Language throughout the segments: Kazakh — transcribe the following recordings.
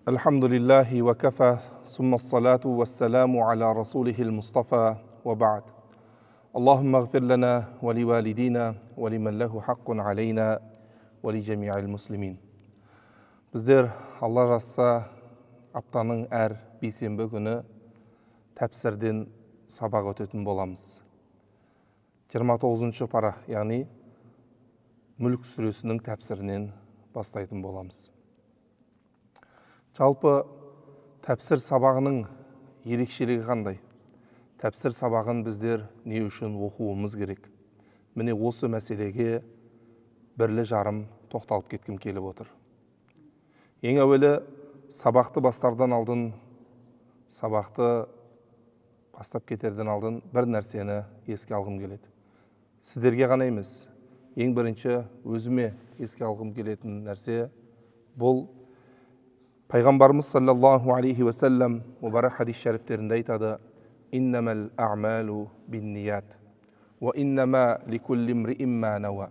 Alhamdulillahi wa kafa, summa salatu wa salamu ala rasulihil Mustafa wa ba'd. Allahumma gfir lana wa li walidina wa liman lahu haqqun alayna wa li jami'il muslimin. Біздер, Алла жазса, аптаның әр бейсенбі күні тәпсірден сабақ өтетін боламыз. 29-шы пара, яғни Мүлк сүресінің тәпсірінен бастайтын боламыз. Жалпы тәпсір сабағының ерекшелігі қандай? Тәпсір сабағын біздер не үшін оқуымыз керек? Міне осы мәселеге бірлі жарым тоқталып кеткім келіп отыр. Ең әуелі сабақты бастардан алдын, сабақты бастап кетерден алдын бір нәрсені еске алғым келеді. Сіздерге ғана емес, ең бірінші өзіме еске алғым келетін нәрсе бұл Пайғамбарымыз саллаллаху алейхи ва саллям мұбарак хадис шәрифтерінде айтады: "Иннамал а'малу бинният, ва иннама ликулли имри'ин ма нава."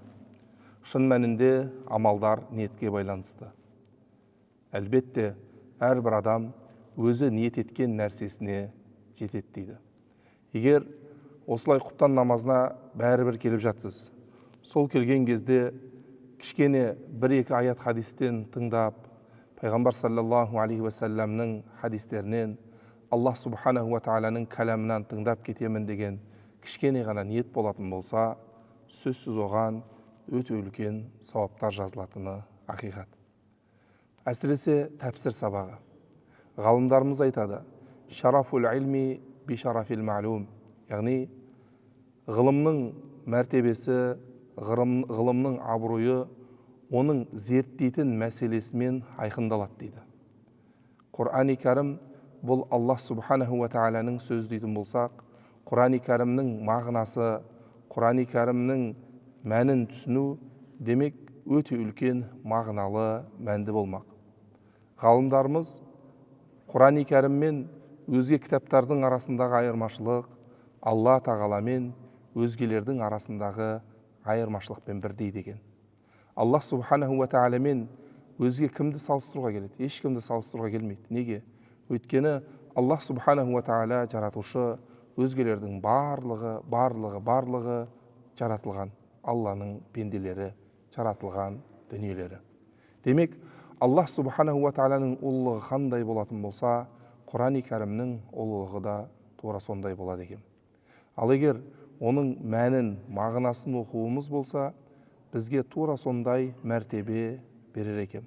Шын мәнінде амалдар ниетке байланысты. Әлбетте, әрбір адам өзі ниет еткен нәрсесіне жетеді дейді. Егер осылай құптан намазына бәрібір келіп жатсыз, сол келген кезде кішкене бір-екі аят хадистен тыңдап, Пайғамбар саллаллаху алейхи ва салламның хадистерінен, Аллах субханаху ва тааланың кәләмінен тыңдап кетемін деген кішкене ғана ниет болатын болса, сөзсіз оған өте үлкен сауаптар жазылатыны ақиқат. Әсіресе тәпсір сабағы. Ғалымдарымыз айтады: "Шарафул илми би шарафил ма'лум", яғни ғылымның мәртебесі, ғылымның абыройы оның зерттейтін мәселесімен айқындалады дейді. Құран-ы кәрім бұл Аллах субханаху ва тааланың сөз дейтін болсақ, Құран-ы кәрімнің мағынасы, Құран-ы кәрімнің мәнін түсіну демек өте үлкен мағыналы, мәнді болмақ. Ғалымдарымыз Құран-ы кәрім мен өзге кітаптардың арасындағы айырмашылық Алла тағала мен өзгелердің арасындағы айырмашылықпен бірдей деген. Аллах субханаху ва таала мен өзге кімді салыстыруға келеді? Ешкімді салыстыруға келмейді. Неге? Өйткені Аллах субханаху ва таала жаратушы, өзгелердің барлығы жаратылған Алланың пенделері, жаратылған дүниелері. Демек, Аллах субханаху ва тааланың ұлылығы қандай болатын болса, Құран-ы кәрімнің ұлылығы да тура сондай болады екен. Ал егер оның мәнін, мағынасын оқуымыз болса, бізге тура сондай мәртебе берер екен.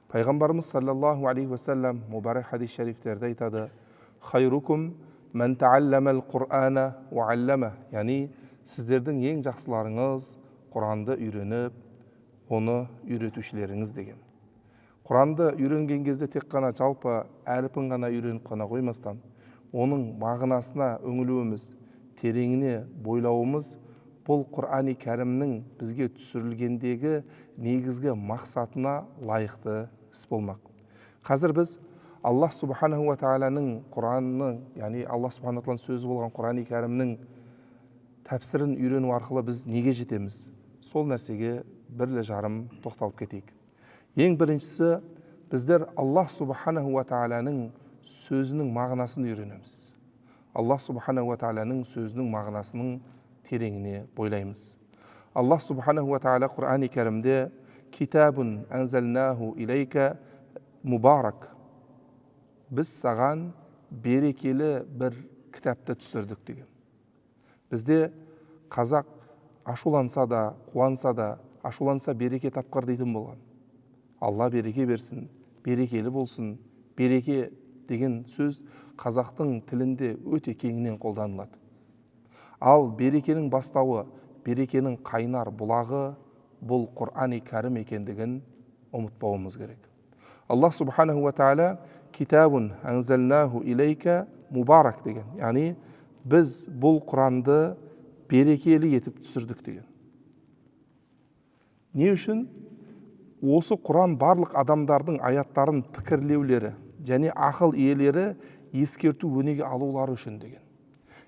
Пайғамбарымыз саллаллаху алейхи ва саллям мұбарак хадис шәрифтерде айтады: "Хайрукум ман таалламал Құр'ана ва аллама", яғни сіздердің ең жақсыларыңыз Құранды үйреніп, оны үйретушілеріңіз деген. Құранды үйренген кезде тек қана жалпы әріпін ғана үйреніп қана қоймастан, оның мағынасына үңілуіміз, тереңіне бойлауымыз бұл Құран-ы кәрімнің бізге түсірілгендегі негізгі мақсатына лайықты іс болмақ. Қазір біз Аллах субханаху ва тааланың Құранның, яғни Аллах субханаху ва тааланың сөзі болған Құран-ы кәрімнің тәпсірін үйрену арқылы біз неге жетеміз? Сол нәрсеге бірлі жарым тоқталып кетейік. Ең біріншісі, біздер Аллах субханаху ва тааланың сөзінің мағынасын үйренеміз. Аллах субханаху ва тааланың сөзінің мағынасының тереңіне бойлаймыз. Аллах субханаху ва таала Құран-ы кәрімде "Китабун анзалнаху илейка мубарак", біз саған берекелі бір кітапты түсірдік деген. Бізде қазақ ашуланса да, қуанса да, ашуланса береке тапқыр дейтін болған. Алла береке берсін, берекелі болсын. Береке деген сөз қазақтың тілінде өте кеңінен қолданылады. Ал берекенің бастауы, берекенің қайнар бұлағы бұл Құран-ы кәрім екендігін ұмытпауымыз керек. Аллах субханаху ва таала "Китабун анзалнаху илейка мубарак" деген, яғни біз бұл Құранды берекелі етіп түсірдік деген. Не үшін? Осы Құран барлық адамдардың аяттарын пікірлеулері және ақыл иелері ескерту өнеге алулары үшін деген.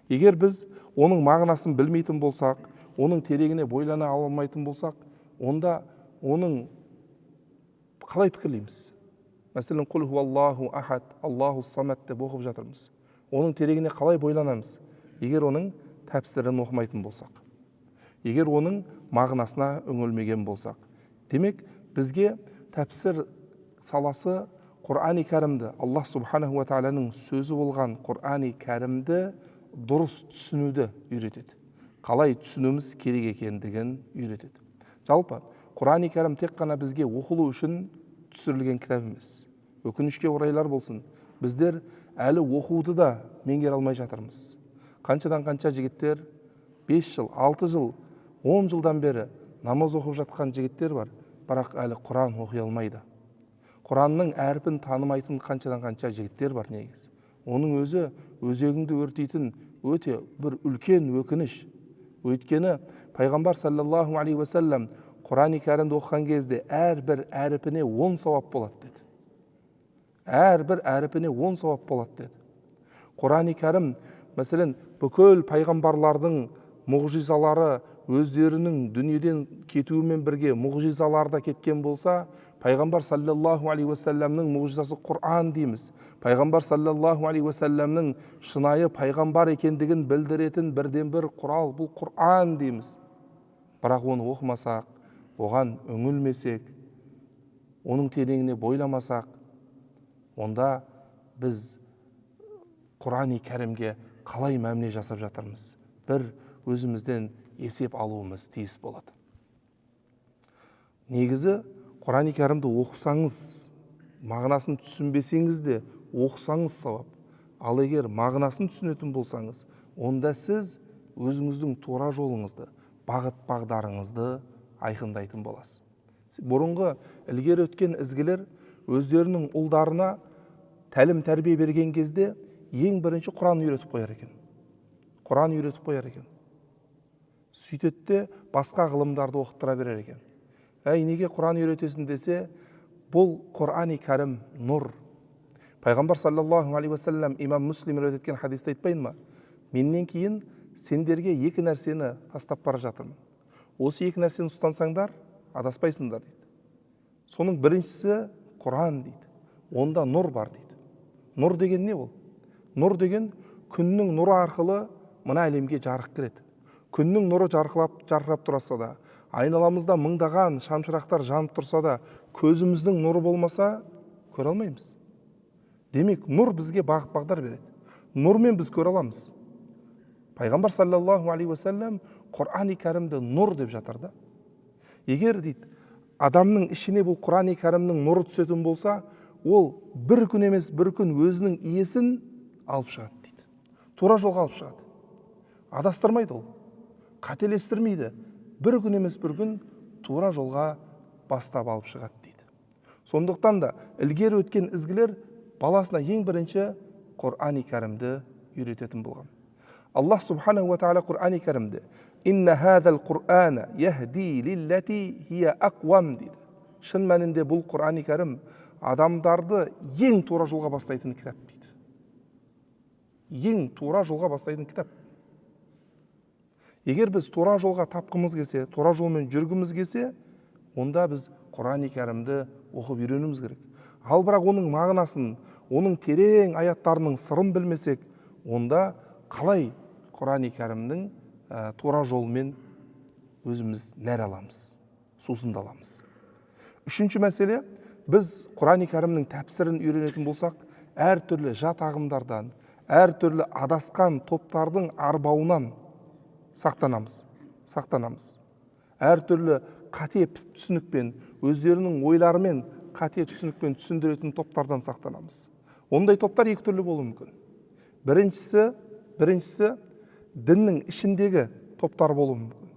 Егер біз оның мағынасын білмейтін болсақ, оның тереңіне бойлана алмайтын болсақ, онда оның қалай пікірлейміз? мәселен құл хуаллаху ахад, аллаху самад деп оқып жатырмыз. Оның тереңіне қалай бойланамыз? Егер оның тәпсірін оқымайтын болсақ, егер оның мағынасына үңілмеген болсақ. Демек, бізге тәпсір саласы Құр'ани кәрімді, Аллах субханаху ва тағаланың сөзі болған Құр'ани кәрімді дұрыс түсінуді үйретеді. Қалай түсінуіміз керек екендігін үйретеді. Жалпы, Құр'ани кәрім тек қана бізге оқылу үшін түсірілген кітап емес. Өкінішке орайлар болсын, біздер әлі оқуды да меңгере алмай жатырмыз. Қаншадан қанша жігіттер 5 жыл, 6 жыл, 10 жылдан бері намаз оқып жатқан жігіттер бар, бірақ әлі Құран оқи алмайды. Құранның әрпін танымайтын қаншадан қанша жігіттер бар негіз. Оның өзі өзегіңді өртейтін өте бір үлкен өкініш. Өйткені пайғамбар саллаллаху алейхи уассалам Құрани кәрімді оқыған кезде әрбір әріпіне 10 сауап болады деді. Әрбір әріпіне 10 сауап болады деді. Құрани кәрім, мәселен, бүкіл пайғамбарлардың мұғжизалары өздерінің дүниеден кетуімен бірге мұғжизаларда кеткен болса, пайғамбар саллаллаху алейхи уассаламның мұғжизасы Құран дейміз. Пайғамбар саллаллаху алейхи уассаламның шынайы пайғамбар екендігін білдіретін бірден бір құрал бұл Құран дейміз. Бірақ оны оқымасақ, оған үңілмесек, оның тереңіне бойламасақ, онда біз Құрани кәрімге қалай мәміле жасап жатырмыз? Бір өзімізден есеп алуымыз тиіс болады. Негізі Құрани кәрімді оқысаңыз, мағынасын түсінбесеңіз де оқысаңыз сауап. Ал егер мағынасын түсінетін болсаңыз, онда сіз өзіңіздің тура жолыңызды, бағыт бағдарыңызды айқындайтын боласыз. Бұрынғы ілгері өткен ізгілер өздерінің ұлдарына тәлім тәрбие берген кезде ең бірінші Құран үйретіп қояр екен. Құран үйретіп қояр екен. Сөйтетте басқа ғылымдарды оқыттыра берер екен. Неге Құран үйретесін десе, бұл Құрани кәрім нұр. Пайғамбар саллаллаху алейхи уассалам имам Муслим риуаят еткен хадисте айтпайын ма? Меннен кейін сендерге 2 нәрсені тастап бара жатырмын. Осы 2 нәрсені ұстансаңдар, адаспайсыңдар дейді. Соның біріншісі Құран дейді. Онда нұр бар дейді. Нұр деген не ол? Нұр деген күннің нұры арқылы мына әлемге жарық кіреді. Күннің нұры жарқырап тұрса да, айналамызда мыңдаған шамшырақтар жанып тұрса да, көзіміздің нұры болмаса, көре алмаймыз. Демек, нұр бізге бағыт бағдар береді. Нұрмен біз көре аламыз. Пайғамбар саллаллаху алейхи уассалам Құрани кәрімді нұр деп жатырды. Егер дейді, адамның ішіне бұл Құрани кәрімнің нұры түсетін болса, ол бір күн емес бір күн өзінің иесін алып шығады дейді. Тура жолға алып шығады. Адастырмайды ол. Қателестірмейді. Бір күн емес бір күн тура жолға бастап алып шығады дейді. Сондықтан да ілгері өткен ізгілер баласына ең бірінші Құрани кәрімді үйрететін болған. Аллах субханаху ва тағала Құрани кәрімді «Инна хазал Құр'ана яхди лиллати хия ақвам» дейді. Шын мәнінде бұл Құрани кәрім адамдарды ең тура жолға бастайтын кітап дейді. Ең тура жолға бастайтын кітап. Егер біз тура жолға тапқымыз келсе, тура жолмен жүргіміз келсе, онда біз Құрани кәрімді оқып үйренуіміз керек. Ал бірақ оның мағынасын, оның терең аяттарының сырын білмесек, онда қалай Құрани кәрімнің тура жолмен өзіміз нәр аламыз, сусынды аламыз. Үшінші мәселе, біз Құрани кәрімнің тәпсірін үйренетін болсақ, әртүрлі жат ағымдардан, әртүрлі адасқан топтардың арбауынан сақтанамыз. Әртүрлі қате түсінікпен, өздерінің ойларымен қате түсінікпен түсіндіретін топтардан сақтанамыз. Ондай топтар екі түрлі болуы мүмкін. Біріншісі діннің ішіндегі топтар болуы мүмкін.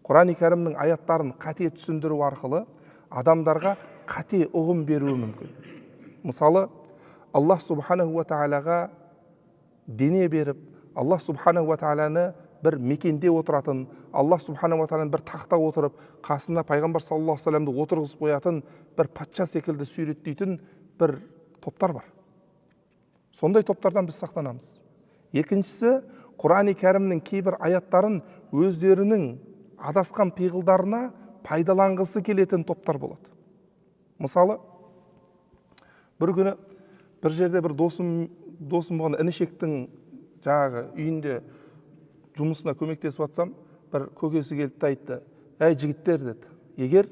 Құрани кәрімнің аяттарын қате түсіндіру арқылы адамдарға қате ұғым беруі мүмкін. Мысалы, Аллах субханаху ва тағалаға дене беріп, Аллах субханаху ва тағаланы бір мекенде отыратын, Аллах субханаху ва тағаланы бір тақта отырып, қасына пайғамбар саллаллаху алейхи вассаламды отырғызып қоятын бір патша секілді суреттейтін бір топтар бар. Сондай топтардан біз сақтанамыз. Екіншісі, Құрани кәрімнің кейбір аяттарын өздерінің адасқан пиғылдарына пайдаланғысы келетін топтар болады. Мысалы, бір күні бір жерде бір досым болған інішектің жаңағы үйінде жұмысына көмектесіп жатсам, бір көкесі келді де айтты: "Әй жігіттер", деді, егер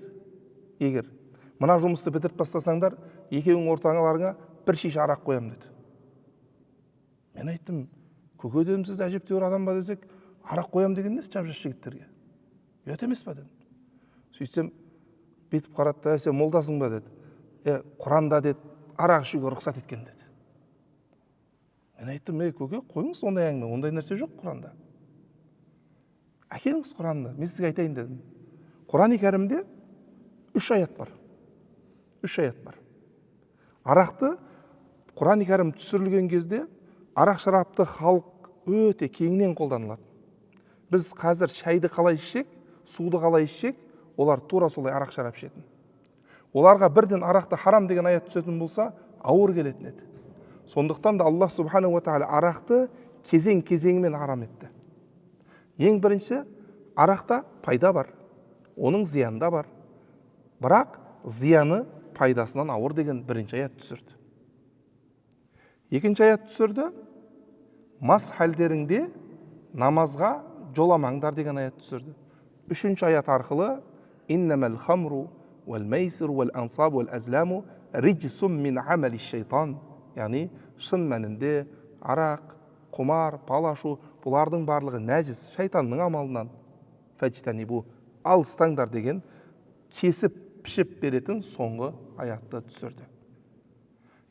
мына жұмысты бітіріп тастасаңдар, екеуің ортаңарыңа бір шише арақ қоямын, деді. Мен айттым: "Көке", дедім, "сіз әжептәуір адам ба десек, арақ қоямын деген несі жап-жас жігіттерге? Ұят емес па?" дедім. Сөйтсем, бетіп қарады да: "Сен молдасың ба?" деді. "Құранда", деді, "арақ ішуге рұқсат еткен", деді. Мен айттым: "Көке, қойыңыз ондай әңгіме, ондай нәрсе жоқ Құранда. Әкеліңіз Құранды, мен сізге айтайын", дедім. Құран-ы Кәрімде 3 аят бар. 3 аят бар. Арақты Құран-ы Кәрім түсірілген кезде арақ шарапты халық өте кеңінен қолданылады. Біз қазір шайды қалай ішсек, суды қалай ішсек, олар тура солай арақ шарап ішетін. Оларға бірден арақты харам деген аят түсетін болса, ауыр келетін еді. Сондықтан да Аллах Субхану ва Тағала арақты кезең-кезеңімен харам етті. Ең бірінші, арақта пайда бар, оның зияны да бар. Бірақ зияны пайдасынан ауыр деген бірінші аят түсірді. Екінші аят түсірді: "Мас халдеріңде намазға жоламаңдар" деген аят түсірді. Үшінші аят арқылы: "Иннамал хамру вал майсиру вал ансабу вал азламу риджсум мин амали шайтан". Яғни шын мәнінде арақ, құмар, палашу, бұлардың барлығы нәжіс, шайтанның амалынан. Фәжтанибу, алыстаңдар деген кесіп пішіп беретін соңғы аятты түсірді.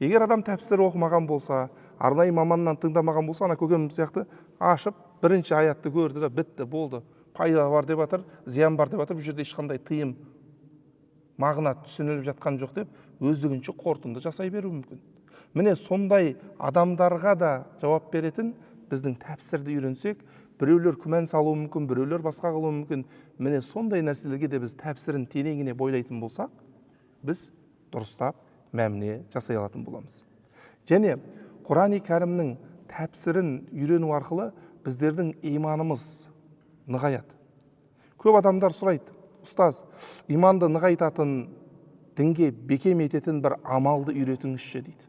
Егер адам тәпсір оқымаған болса, арнайы маманнан тыңдамаған болса, ана көкем сияқты ашып, бірінші аятты көрді де бітті, болды. Пайда бар деп жатыр, зиян бар деп жатыр, бұл жерде ешқандай тыйым, мағына түсініліп жатқан жоқ деп, өздігінше қорытынды жасай беруі мүмкін. Міне сондай адамдарға да жауап беретін біздің тәпсірді үйренсек, біреулер күмән салуы мүмкін, біреулер басқа қылуы мүмкін. Міне сондай нәрселерге де біз тәпсірін тереңіне бойлайтын болсақ, біз дұрыстап мәміне жасай алатын боламыз. Және Құран-ы Кәрімнің тәпсірін үйрену арқылы біздердің иманымыз нығаяды. Көп адамдар сұрайды: "Ұстаз, иманды нығайтатын, дінге бекем ететін бір амалды үйретіңізші", дейді.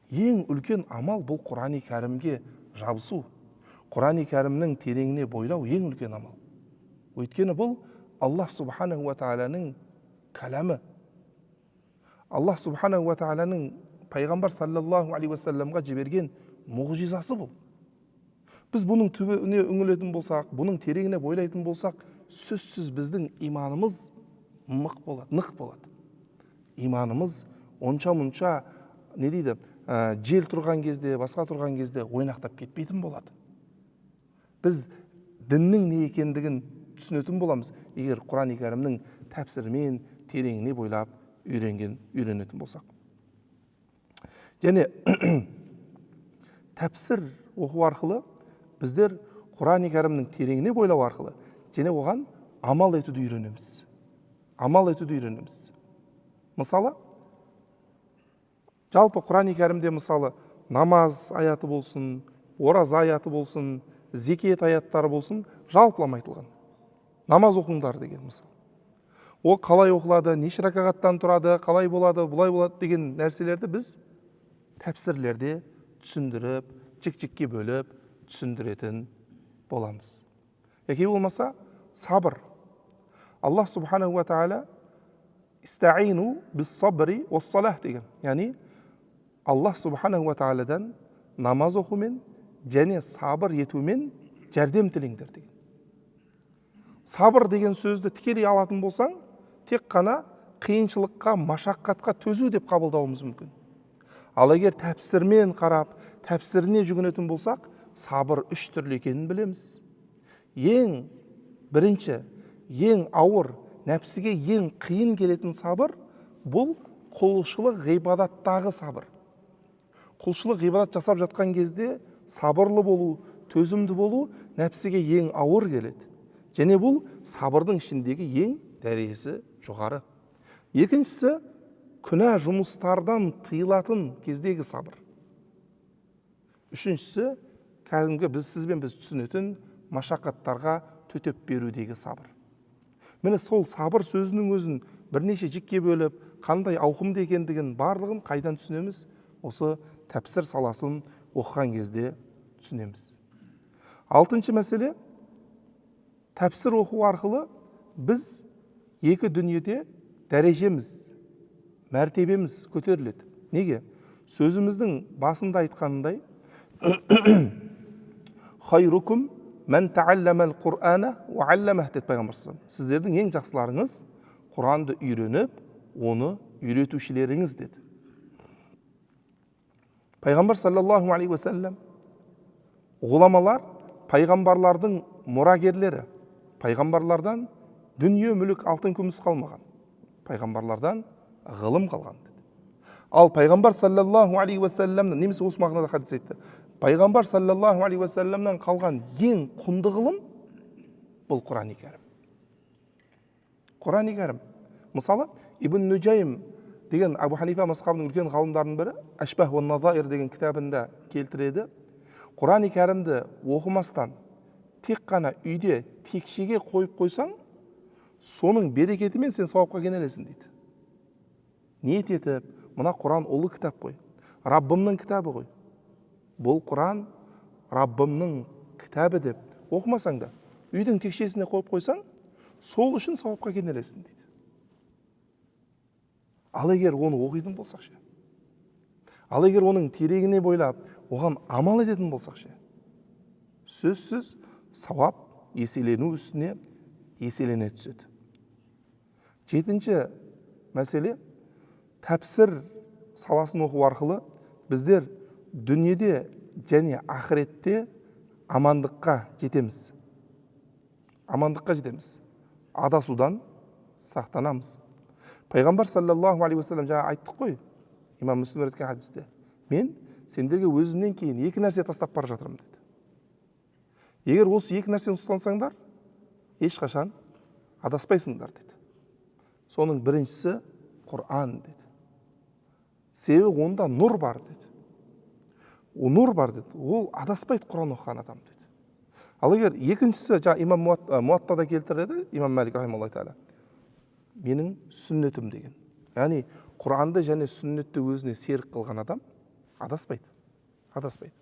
Ең үлкен амал бұл Құран-ы Кәрімге жабысу. Құран-ы Кәрімнің тереңіне бойлау ең үлкен амал. Өйткені бұл Аллах Субханаху ва Тағаланың кәләмі. Аллах Субханаху ва Тағаланың пайғамбар саллаллаху алейхи уассаламға жіберген мұғжизасы бұл. Біз бұның түбіне үңілетін болсақ, бұның тереңіне бойлайтын болсақ, сөзсіз біздің иманымыз нық болады. Иманымыз онша-мұнша, не дейді, жел тұрған кезде, басқа тұрған кезде ойнақтап кетпейтін болады. Біз діннің не екендігін түсінетін боламыз, егер Құран-ы Кәрімнің тәпсірімен тереңіне бойлап үйренетін болсақ. Және тәпсір оқу арқылы біздер Құран-ы Кәрімнің тереңіне бойлау арқылы және оған амал етуді үйренеміз. Мысалы, жалпы Құран-ы Кәрімде мысалы намаз аяты болсын, ораза аяты болсын, зекет аяттары болсын, жалпылама айтылған. Намаз оқыңдар деген мысал. Ол қалай оқылады, неше ракағаттан тұрады, қалай болады, бұлай болады деген нәрселерді біз тәпсірлерде түсіндіріп, жік-жікке бөліп түсіндіретін боламыз. Яки болмаса сабыр. Аллах Субханаху ва Тағала «Истаину бис-сабри уас-салах» деген. Яғни Аллах Субханаху ва Тағаладан намаз оқумен және сабыр етумен жәрдем тілеңдер деген. Сабыр деген сөзді тікелей алатын болсаң, тек қана қиыншылыққа, машаққатқа төзу деп қабылдауымыз мүмкін. Ал егер тәпсірмен қарап, тәпсіріне жүгінетін болсақ, сабыр 3 түрлі екенін білеміз. Ең бірінші, ең ауыр, нәпсіге ең қиын келетін сабыр бұл құлшылық ғибадаттағы сабыр. Құлшылық ғибадат жасап жатқан кезде сабырлы болу, төзімді болу нәпсіге ең ауыр келеді. Және бұл сабырдың ішіндегі ең дәрежесі жоғары. Екіншісі, күнә жұмыстардан тыйылатын кездегі сабыр. Үшіншісі, кәдімгі біз түсінетін машақаттарға төтеп берудегі сабыр. Міне сол сабыр сөзінің өзін бірнеше жікке бөліп, қандай ауқымды екендігін барлығын қайдан түсінеміз? Осы тәпсір саласын оқыған кезде түсінеміз. Алтыншы мәселе, тәпсір оқу арқылы біз екі дүниеде дәрежеміз, мәртебеміз көтеріледі. Неге? Сөзіміздің басында айтқанындай, «Хайрукум мән таалламал Құр'ана ва алламах» деді Пайғамбар саллаллаху алейхи ва саллям. Сіздердің ең жақсыларыңыз Құранды үйреніп, оны үйретушілеріңіз деді. Пайғамбар саллаллаху алейхи ва саллям, ғұламалар пайғамбарлардың мұрагерлері. Пайғамбарлардан дүние мүлік алтын күміс қалмаған. Пайғамбарлардан ғылым қалған деді. Ал пайғамбар саллаллаху алейхи ва саллямнан, немесе осы мағынада хадис айтты, пайғамбар саллаллаху алейхи ва саллямнан қалған ең құнды ғылым бұл Құран-ы кәрім. Құран-ы кәрім. Мысалы, Ибн Нуджайм деген Абу Ханифа мазхабының үлкен ғалымдарының бірі Ашбах ва Назаир деген кітабында келтіреді. Құран-ы кәрімді оқымастан тек қана үйде текшеге қойып қойсаң, соның берекетімен сен сауапқа кенелесің дейді. Ниет етіп, мына Құран ұлы кітап қой, Раббымның кітабы ғой. Бұл Құран Раббымның кітабы деп оқымасаң да, үйдің текшесіне қойып қойсаң, сол үшін сауапқа кенелесің дейді. Ал егер оны оқитын болсақ ше, ал егер оның тереңіне бойлап, оған амал ететін болсақ ше, сөзсіз сауап еселену үстіне еселене түседі. Жетінші мәселе, тәпсір саласын оқу арқылы біздер дүниеде және ақыретте амандыққа жетеміз. Амандыққа жетеміз. Адасудан сақтанамыз. Пайғамбар саллаллаху алейхи ва саллям жаңа айттық қой, имам Муслим реткен хадисте, мен сендерге өзімнен кейін екі нәрсе тастап бара жатырмын деді. Егер осы екі нәрсені ұстансаңдар, ешқашан адаспайсыңдар деді. Соның біріншісі Құран деді. Себебі онда нұр бар деді. О нұр бар деді. Ол адаспайды Құран оқыған адам деді. Ал егер екіншісі, жаңа имам Муаттада келтіреді, имам Малик рахимахуллаху тағала, менің сүннетім деген. Яғни Құранды және сүннетті өзіне серік қылған адам адаспайды. Адаспайды.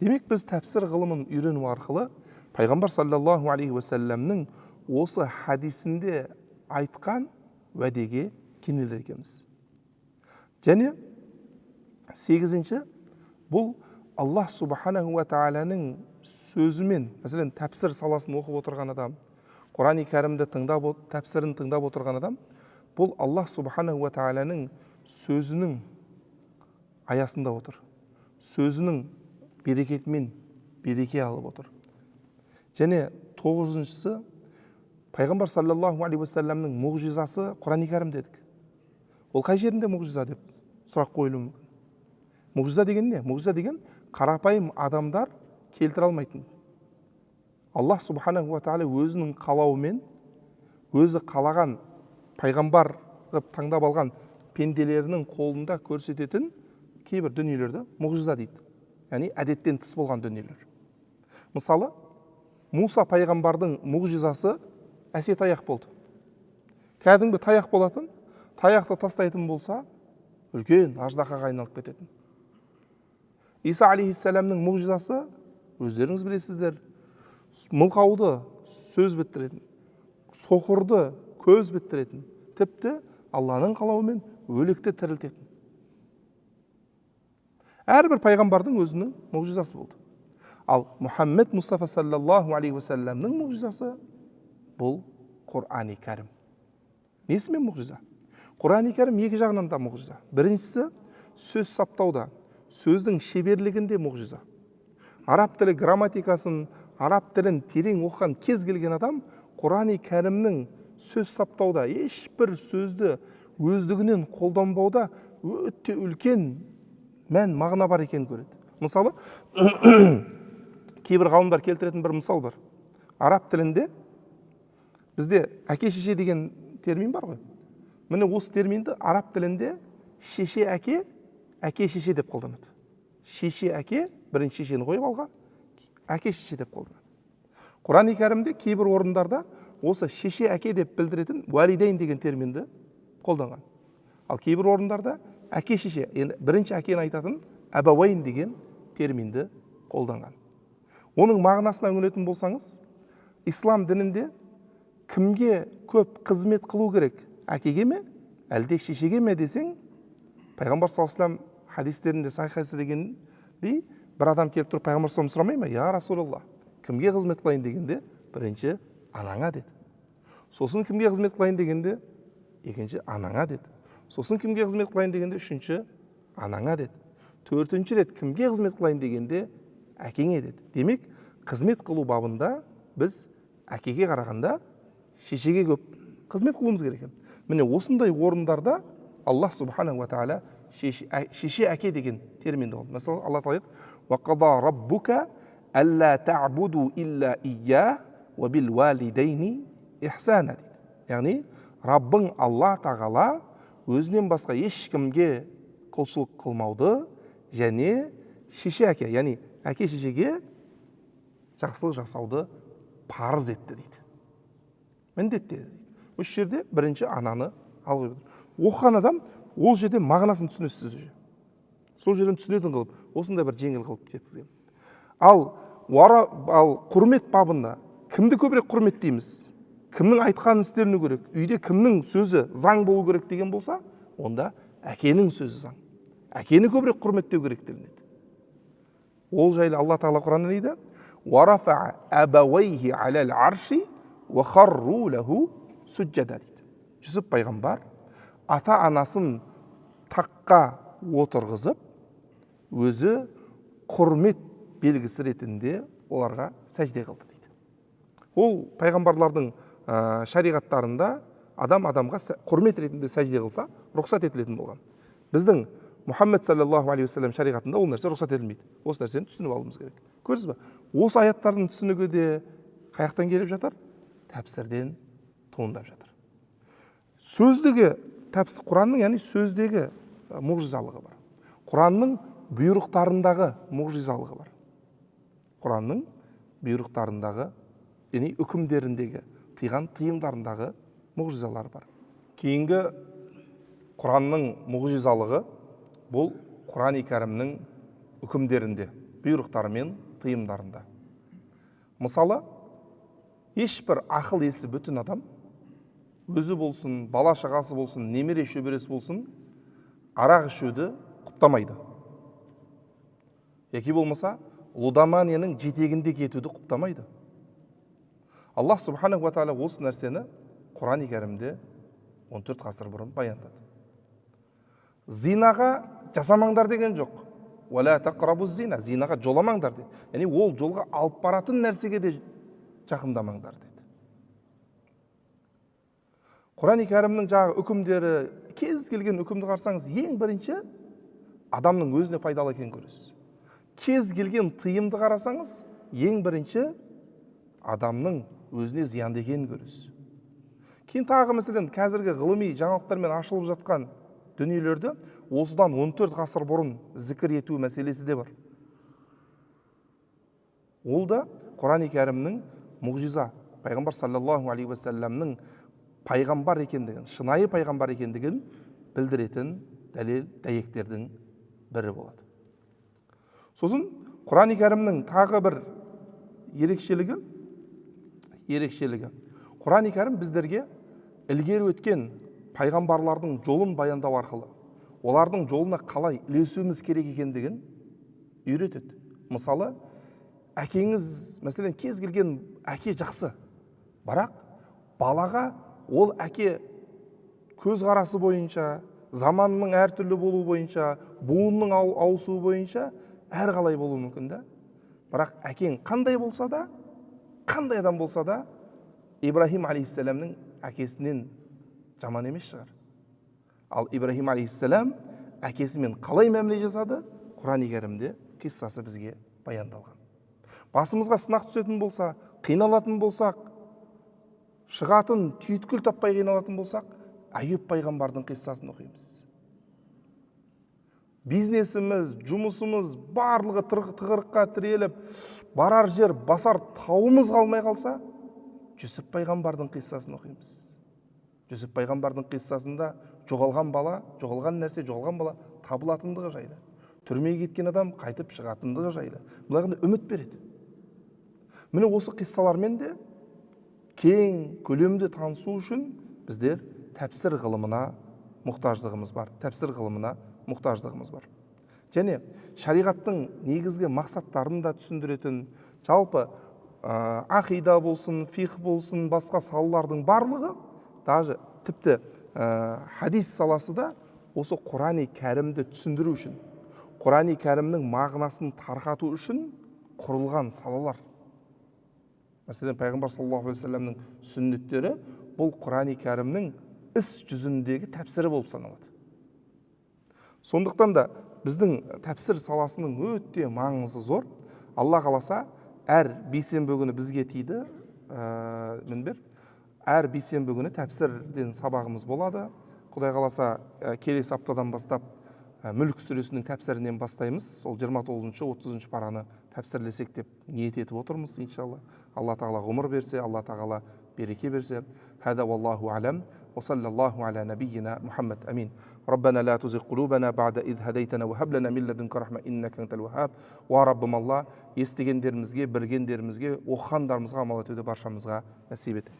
Демек біз тәпсір ғылымын үйрену арқылы Пайғамбар саллаллаху алейхи ва саллямның осы хадисінде айтқан уәдеге кенелер екенбіз. Және сегізінші, бұл Аллах субханаху ва тағаланың сөзімен, мәселен, тәпсір саласын оқып отырған адам, Құран-ы кәрімді тәпсірін тыңдап отырған адам, бұл Аллах субханаху ва тағаланың сөзінің аясында отыр. Сөзінің берекетімен береке алып отыр. Және тоғызыншысы, Пайғамбар саллаллаху алейхи ва саллямның мұғжизасы Құран-ы кәрім дедік. Ол қай жерінде мұғжиза деп сұрақ қойылуы мүмкін. Мұғжиза деген не? Мұғжиза деген қарапайым адамдар келтіре алмайтын. Аллах субханаху ва тағала өзінің қалауымен, өзі қалаған пайғамбар ғып таңдап алған пенделерінің қолында көрсететін кейбір дүниелерді мұғжиза дейді. Яғни әдеттен тыс болған дүниелер. Мысалы, Муса пайғамбардың мұғжизасы әсет аяқ болды. Кәдімгі таяқ болатын, таяқты тастайтын болса, үлкен аждахаға айналып кететін. Иса алейхиссаламның мұғжизасы, өздеріңіз білесіздер, мылқауды сөз біттіретін, соқырды көз біттіретін, тіпті Алланың қалауымен өлікті тірілтетін. Әрбір пайғамбардың өзінің мұғжизасы болды. Ал Мұхаммед Мұстафа саллаллаху алейхи ва саллямның мұғжизасы бұл Құран-ы кәрім. Несімен мұғжиза? Құран-ы кәрім екі жағынан да мұғжиза. Біріншісі, сөз саптауда, сөздің шеберлігінде мұғжиза. Араб тілі грамматикасын, араб тілін терең оқыған кез келген адам Құран-ы кәрімнің сөз саптауда, ешбір сөзді өздігінен қолданбауда өте үлкен мән мағына бар екенін көреді. Мысалы, кейбір ғалымдар келтіретін бір мысал бар. Араб тілінде бізде әке-шеше деген термин бар ғой. Міне осы терминді араб тілінде шеше әке, әке-шеше деп қолданады. Шеше әке, бірінші шешені қойып алға, әке-шеше деп қолданады. Құран-ы кәрімде кейбір орындарда осы шеше әке деп білдіретін уәлидейн деген терминді қолданған. Ал кейбір орындарда әке шеше, енді бірінші әкені айтатын әбауайн деген терминді қолданған. Оның мағынасына үңілетін болсаңыз, ислам дінінде кімге көп қызмет қылу керек? Әкеге ме, әлде шешеге ме десең, пайғамбар саллаллаху алейхи вассалам хадистерінде сахих хадисте дегендей, бір адам келіп тұрып пайғамбар саллаллаху сұрамай ма? Я Расулаллах, кімге қызмет қылайын дегенде, бірінші анаңа деді. Сосын кімге қызмет қылайын дегенде, екінші анаңа деді. Сосын кімге қызмет қылайын дегенде, үшінші анаңа деді. Төртінші рет кімге қызмет қылайын дегенде, әкеңе деді. Демек, қызмет қылу бабында біз әкеге қарағанда шешеге көп қызмет қылуымыз керек. Міне осындай орындарда Аллах субханаху ва тағала шеше әке деген терминді қолданды. Мысалы, Алла тағала وَقَضَى رَبُّكَ أَلَّا تَعْبُدُوا إِلَّا إِيَّاهُ وَبِالْوَالِدَيْنِ إِحْسَانًا дейді. Яғни, Раббың Алла тағала өзінен басқа ешкімге құлшылық қылмауды және шеше әке, яғни әке шешеге жақсылық жасауды парыз етті дейді. Міндетті дейді. Осы жерде бірінші ананы алып отыр. Оқыған адам ол жерде мағынасын түсінесіз. Сол жерден түсінетін қылып, осындай бір жеңіл қылып жеткізген. Ал құрмет бабында кімді көбірек құрметтейміз? Кімнің айтқанын істеріне керек? Үйде кімнің сөзі заң болу керек деген болса, онда әкенің сөзі заң. Әкені көбірек құрметтеу керек делінеді. Ол жайлы Алла тағала Құранда не дейді? وَرَفَعَ أَبَوَيْهِ عَلَى الْعَرْشِ وَخَرُّوا لَهُ سُجَّدًا дейді. Жүсіп пайғамбар ата-анасын таққа отырғызып, өзі құрмет белгісі ретінде оларға сәжде қылды дейді. Ол пайғамбарлардың шариғаттарында адам адамға құрмет ретінде сәжде қылса, рұқсат етілетін болған. Біздің Мұхаммед саллаллаху алейхи вассалам шариғатында ол нәрсе рұқсат етілмейді. Осы нәрсені түсініп алуымыз керек. Көрдіңіз ба? Осы аяттардың түсінігі де қаяқтан келіп жатыр? Тәпсірден туындап жатыр. Сөздегі тәпсір, Құранның, яғни сөздегі мұғжизалығы бар. Құранның бұйрықтарындағы мұғжизалығы бар. Құранның бұйрықтарындағы, яғни үкімдеріндегі, тыйған тыйымдарындағы мұғжизалар бар. Кейінгі Құранның мұғжизалығы бұл Құран-ы Кәрімнің үкімдерінде, бұйрықтары мен тыйымдарында. Мысалы, ешбір ақыл есі бүтін адам, өзі болсын, бала шағасы болсын, немере шөбересі болсын, арақ ішуді құптамайды. Яки болмаса, лудоманияның жетегінде кетуді құптамайды. Аллах субханаху ва тағала осы нәрсені Құран-ы Кәрімде 14 ғасыр бұрын баяндады. Зинаға жасамаңдар деген жоқ. Уәлә тақрабу зина, зинаға жоламаңдар дейді. Яғни ол жолға алып баратын нәрсеге де жақындамаңдар дейді. Құран-ы Кәрімнің жаңағы үкімдері, кез келген үкімді қарсаңыз, ең бірінші адамның өзіне пайдалы екенін көресіз. Кез келген тыйымды қарасаңыз, ең бірінші адамның өзіне зиянды екенін көресіз. Кейін тағы мәселен қазіргі ғылыми жаңалықтармен ашылып жатқан дүниелерді осыдан 14 ғасыр бұрын зікір ету мәселесі де бар. Ол да Құран-ы Кәрімнің мұғжиза, пайғамбар саллаллаху алейхи вассаламның пайғамбар екендігін, шынайы пайғамбар екендігін білдіретін дәлел дәйектердің бірі болады. Сосын Құран-ы Кәрімнің тағы бір ерекшелігі, Құран-ы Кәрім біздерге ілгері өткен пайғамбарлардың жолын баяндау арқылы, олардың жолына қалай ілесуіміз керек екендігін үйретеді. Мысалы, әкеңіз, мәселен, кез келген әке жақсы, бірақ балаға ол әке көзқарасы бойынша, заманның әртүрлі болу бойынша, буынның ауысуы бойынша әр қалай болуы мүмкін да. Бірақ әкең қандай болса да, қандай адам болса да, Ибрахим алейхиссаламның әкесінен жаман емес шығар. Ал Ибрахим алейхиссалам әкесімен қалай мәміле жасады? Құран-ы Кәрімде қиссасы бізге баяндалған. Басымызға сынақ түсетін болса, қиналатын болсақ, шығатын түйткіл таппай қиналатын болсақ, Айюб пайғамбардың қиссасын оқимыз. Бизнесіміз, жұмысымыз барлығы тығырыққа тіреліп, барар жер, басар тауымыз қалмай қалса, Жүсіп пайғамбардың қиссасын оқимыз. Жүсіп пайғамбардың қиссасында жоғалған бала, жоғалған нәрсе, жоғалған бала табылатындығы жайлы. Түрмеге кеткен адам қайтып шығатындығы жайлы. Бұларға үміт береді. Міне осы қиссалармен де кең көлемді танысу үшін біздер тәпсір ғылымына мұқтаждығымыз бар. Тәпсір ғылымына мұқтаждығымыз бар. Және шариғаттың негізгі мақсаттарын да түсіндіретін, жалпы ақида болсын, фиқ болсын, басқа салалардың барлығы, даже тіпті хадис саласы да осы Құран-ы Кәрімді түсіндіру үшін, Құран-ы Кәрімнің мағынасын тарқату үшін құрылған салалар. Мәселен, пайғамбар саллаллаху алейхи вассаламның сүннеттері бұл Құран-ы Кәрімнің іс жүзіндегі тәпсірі болып саналады. Сондықтан да біздің тәпсір саласының өте маңызы зор. Алла қаласа, әр бейсенбі күні бізге тиді, әр бейсенбі күні тәпсірден сабағымыз болады. Құдай қаласа, келесі аптадан бастап Мүлк сүресінің тәпсірінен бастаймыз. Сол 29-30 параны тәпсірлесек деп ниет етіп отырмыз, иншалла. Алла тағала ғұмыр берсе, Алла тағала береке берсе. Хада валлаху алям. وصلى الله على نبينا محمد أمين. ربنا لا تزغ قلوبنا بعد إذ هديتنا وهب لنا من لدنك رحمة إنك أنت الوهاب. وربما الله естігендерімізге, білгендерімізге, оқығандарымызға амал етуді баршамызға насип ет.